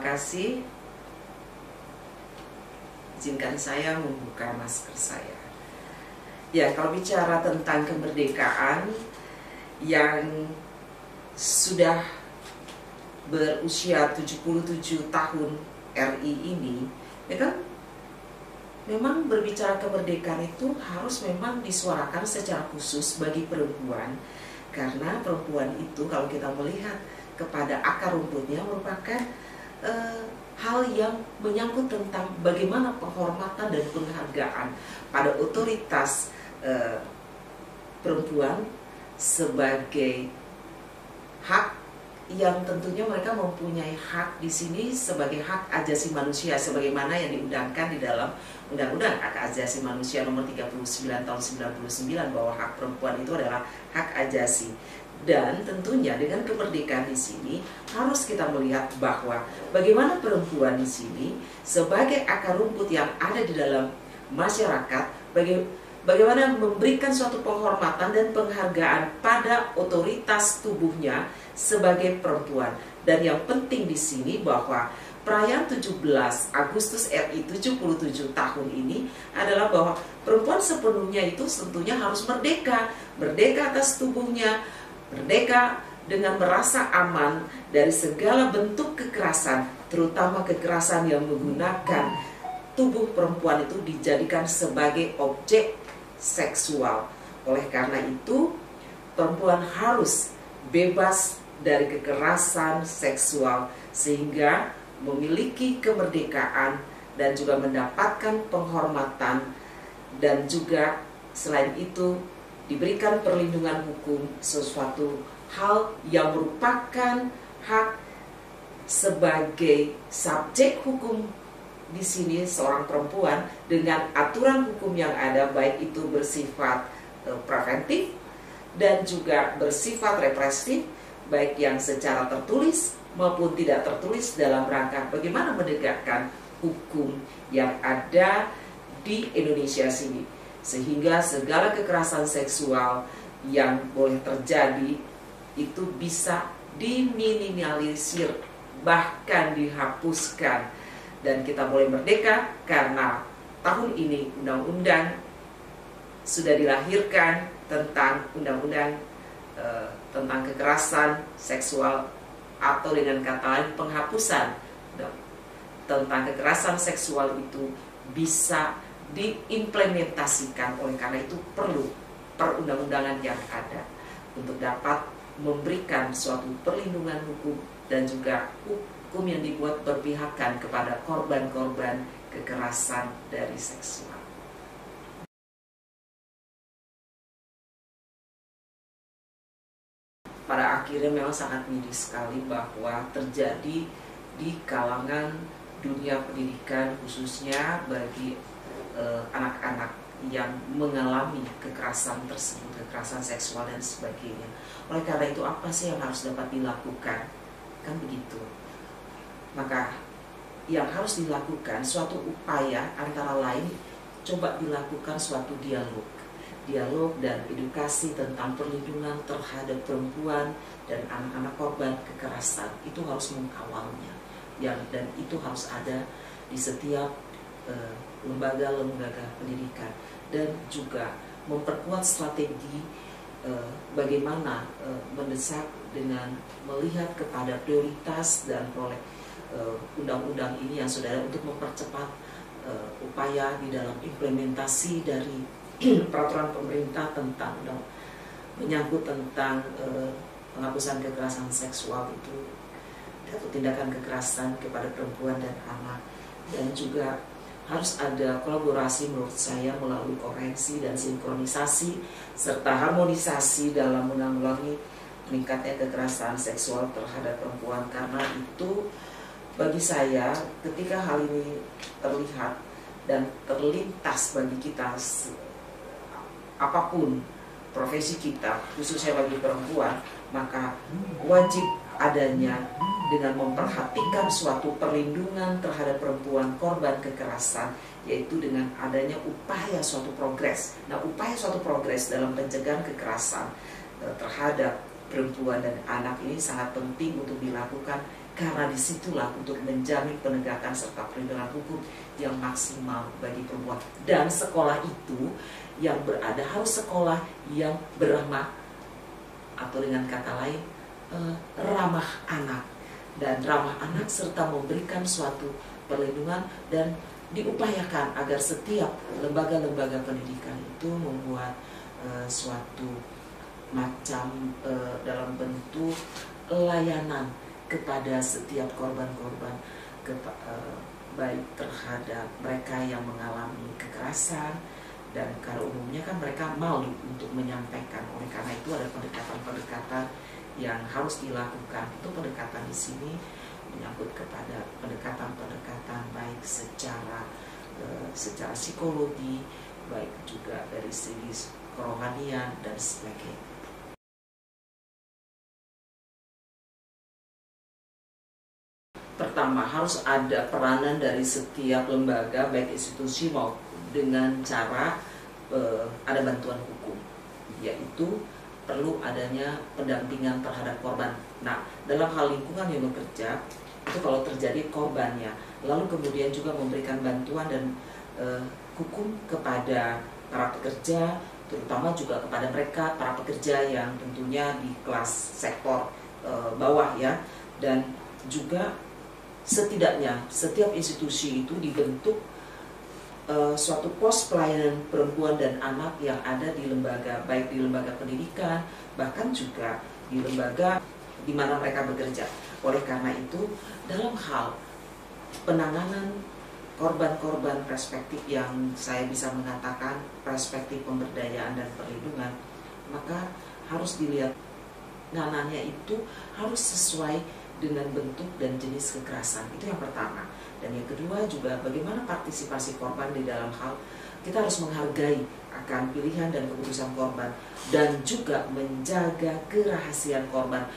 kasih. Izinkan saya membuka masker saya. Ya, kalau bicara tentang kemerdekaan yang sudah berusia 77 tahun RI ini, ya kan, memang berbicara kemerdekaan itu harus memang disuarakan secara khusus bagi perempuan, karena perempuan itu kalau kita melihat kepada akar rumputnya merupakan hal yang menyangkut tentang bagaimana penghormatan dan penghargaan pada otoritas perempuan sebagai hak yang tentunya mereka mempunyai hak di sini sebagai hak ajasi manusia sebagaimana yang diundangkan di dalam Undang-Undang Hak Ajasi Manusia nomor 39 tahun 99 bahwa hak perempuan itu adalah hak ajasi. Dan tentunya dengan kemerdekaan di sini harus kita melihat bahwa bagaimana perempuan di sini sebagai akar rumput yang ada di dalam masyarakat, bagaimana memberikan suatu penghormatan dan penghargaan pada otoritas tubuhnya sebagai perempuan. Dan yang penting di sini bahwa perayaan 17 Agustus RI 77 tahun ini adalah bahwa perempuan sepenuhnya itu tentunya harus merdeka, merdeka atas tubuhnya, merdeka dengan merasa aman dari segala bentuk kekerasan, terutama kekerasan yang menggunakan tubuh perempuan itu dijadikan sebagai objek seksual. Oleh karena itu, perempuan harus bebas dari kekerasan seksual sehingga memiliki kemerdekaan dan juga mendapatkan penghormatan, dan juga selain itu diberikan perlindungan hukum, sesuatu hal yang merupakan hak sebagai subjek hukum di sini seorang perempuan dengan aturan hukum yang ada, baik itu bersifat preventif dan juga bersifat represif, baik yang secara tertulis maupun tidak tertulis, dalam rangka bagaimana menegakkan hukum yang ada di Indonesia sini, sehingga segala kekerasan seksual yang boleh terjadi itu bisa diminimalisir, bahkan dihapuskan, dan kita boleh merdeka karena tahun ini undang-undang sudah dilahirkan tentang undang-undang tentang kekerasan seksual, atau dengan kata lain penghapusan tentang kekerasan seksual itu bisa diimplementasikan. Oleh karena itu perlu perundang-undangan yang ada untuk dapat memberikan suatu perlindungan hukum dan juga hukum yang dibuat berpihakan kepada korban-korban kekerasan dari seksual. Pada akhirnya memang sangat miris sekali bahwa terjadi di kalangan dunia pendidikan, khususnya bagi anak-anak yang mengalami kekerasan tersebut, kekerasan seksual dan sebagainya. Oleh karena itu, apa sih yang harus dapat dilakukan? Kan begitu. Maka yang harus dilakukan suatu upaya, antara lain coba dilakukan suatu dialog dan edukasi tentang perlindungan terhadap perempuan dan anak-anak korban kekerasan. Itu harus mengawalnya, dan itu harus ada di setiap lembaga-lembaga pendidikan, dan juga memperkuat strategi bagaimana mendesak dengan melihat kepada prioritas dan proyek undang-undang ini yang sudah ada untuk mempercepat upaya di dalam implementasi dari peraturan pemerintah tentang menyangkut tentang penghapusan kekerasan seksual itu, atau tindakan kekerasan kepada perempuan dan anak. Dan juga harus ada kolaborasi menurut saya melalui koreksi dan sinkronisasi serta harmonisasi dalam menanggulangi meningkatnya kekerasan seksual terhadap perempuan. Karena itu bagi saya, ketika hal ini terlihat dan terlintas bagi kita, apapun profesi kita, khususnya bagi perempuan, maka wajib adanya dengan memperhatikan suatu perlindungan terhadap perempuan korban kekerasan, yaitu dengan adanya upaya suatu progres. Nah, upaya suatu progres dalam pencegahan kekerasan terhadap perempuan dan anak ini sangat penting untuk dilakukan karena disitulah untuk menjamin penegakan serta perlindungan hukum yang maksimal bagi perempuan. Dan sekolah itu yang berada harus sekolah yang beramah, atau dengan kata lain ramah anak, dan ramah anak serta memberikan suatu perlindungan, dan diupayakan agar setiap lembaga-lembaga pendidikan itu membuat suatu macam dalam bentuk layanan kepada setiap korban-korban, baik terhadap mereka yang mengalami kekerasan, dan kalau umumnya kan mereka malu untuk menyampaikan. Oleh karena itu ada pendekatan-pendekatan yang harus dilakukan. Itu pendekatan di sini menyangkut kepada pendekatan-pendekatan baik secara psikologi, baik juga dari segi kerohanian dan sebagainya. Pertama, harus ada peranan dari setiap lembaga, baik institusi maupun dengan cara ada bantuan hukum, yaitu perlu adanya pendampingan terhadap korban. Nah, dalam hal lingkungan yang bekerja, itu kalau terjadi korbannya, lalu kemudian juga memberikan bantuan dan hukum kepada para pekerja, terutama juga kepada mereka, para pekerja yang tentunya di kelas sektor bawah ya, dan juga setidaknya setiap institusi itu dibentuk suatu pos pelayanan perempuan dan anak yang ada di lembaga, baik di lembaga pendidikan, bahkan juga di lembaga di mana mereka bekerja. Oleh karena itu, dalam hal penanganan korban-korban perspektif yang saya bisa mengatakan perspektif pemberdayaan dan perlindungan, maka harus dilihat nanannya itu harus sesuai dengan bentuk dan jenis kekerasan. Itu yang pertama. Dan yang kedua juga bagaimana partisipasi korban di dalam hal kita harus menghargai akan pilihan dan keputusan korban, dan juga menjaga kerahasiaan korban.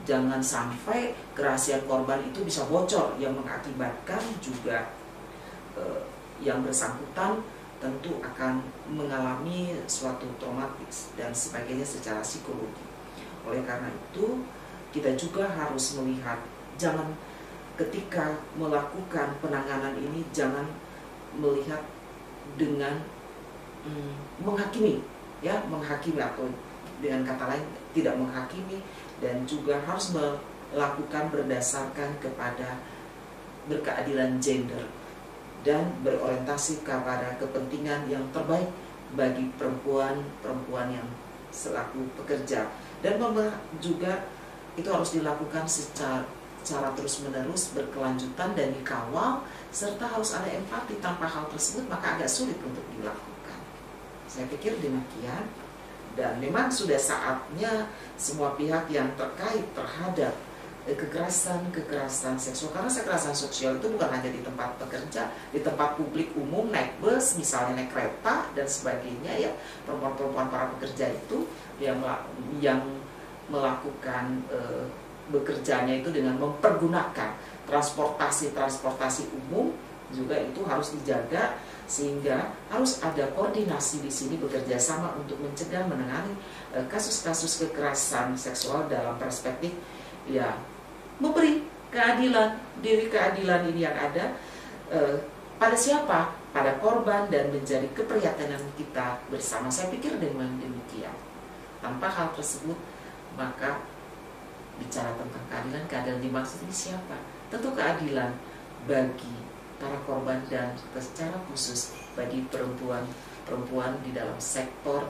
Jangan sampai kerahasiaan korban itu bisa bocor yang mengakibatkan juga yang bersangkutan tentu akan mengalami suatu traumatis dan sebagainya secara psikologi. Oleh karena itu kita juga harus melihat, jangan ketika melakukan penanganan ini jangan melihat dengan menghakimi, ya, menghakimi, atau dengan kata lain tidak menghakimi, dan juga harus melakukan berdasarkan kepada berkeadilan gender dan berorientasi kepada kepentingan yang terbaik bagi perempuan yang selaku pekerja, dan juga itu harus dilakukan secara terus-menerus, berkelanjutan dan dikawal, serta harus ada empati. Tanpa hal tersebut maka agak sulit untuk dilakukan. Saya pikir demikian, dan memang sudah saatnya semua pihak yang terkait terhadap kekerasan seksual, karena kekerasan seksual itu bukan hanya di tempat bekerja, di tempat publik umum, naik bus, misalnya naik kereta dan sebagainya ya. Perempuan-perempuan para pekerja itu yang melakukan bekerjanya itu dengan mempergunakan transportasi umum juga, itu harus dijaga, sehingga harus ada koordinasi di sini, bekerja sama untuk mencegah, menangani kasus-kasus kekerasan seksual dalam perspektif ya memberi keadilan, diri keadilan ini yang ada pada siapa? Pada korban, dan menjadi keprihatinan kita bersama. Saya pikir dengan demikian. Tanpa hal tersebut maka bicara tentang keadilan dimaksud ini siapa? Tentu keadilan bagi para korban, dan secara khusus bagi perempuan di dalam sektor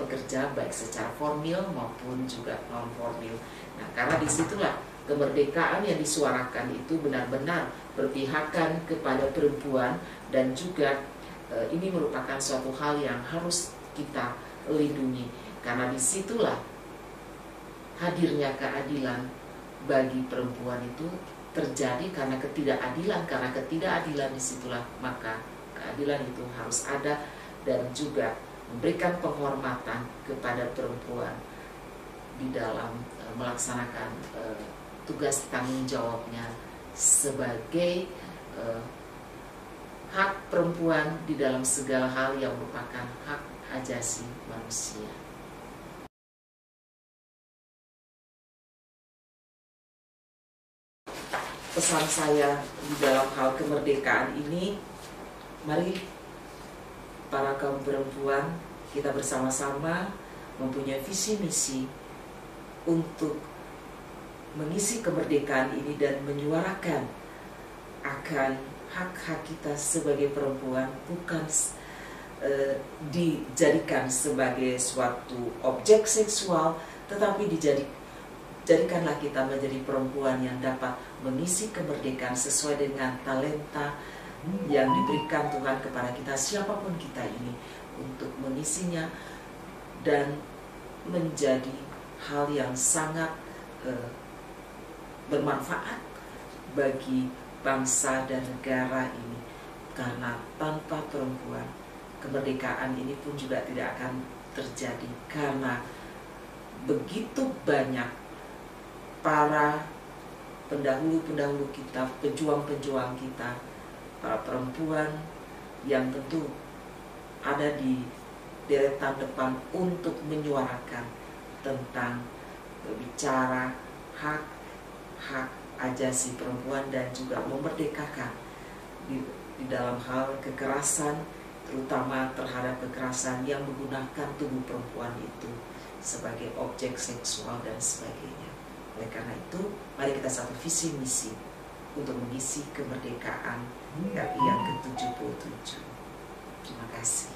pekerja, baik secara formil maupun juga non formil. Nah, karena disitulah kemerdekaan yang disuarakan itu benar-benar berpihakan kepada perempuan, dan juga ini merupakan suatu hal yang harus kita lindungi, karena disitulah hadirnya keadilan bagi perempuan itu terjadi karena ketidakadilan disitulah maka keadilan itu harus ada, dan juga memberikan penghormatan kepada perempuan di dalam melaksanakan tugas tanggung jawabnya sebagai hak perempuan di dalam segala hal yang merupakan hak ajasi manusia. pesan saya di dalam hal kemerdekaan ini, mari para kaum perempuan kita bersama-sama mempunyai visi misi untuk mengisi kemerdekaan ini dan menyuarakan akan hak-hak kita sebagai perempuan, bukan dijadikan sebagai suatu objek seksual, tetapi jadikanlah kita menjadi perempuan yang dapat mengisi kemerdekaan sesuai dengan talenta yang diberikan Tuhan kepada kita, siapapun kita ini, untuk mengisinya dan menjadi hal yang sangat bermanfaat bagi bangsa dan negara ini. Karena tanpa perempuan, kemerdekaan ini pun juga tidak akan terjadi, karena begitu banyak para pendahulu-pendahulu kita, pejuang-pejuang kita, para perempuan yang tentu ada di deretan depan untuk menyuarakan tentang berbicara hak ajasi perempuan dan juga memerdekakan di dalam hal kekerasan, terutama terhadap kekerasan yang menggunakan tubuh perempuan itu sebagai objek seksual dan sebagainya. Oleh karena itu, mari kita satu visi misi untuk mengisi kemerdekaan RI yang ke-77. Terima kasih.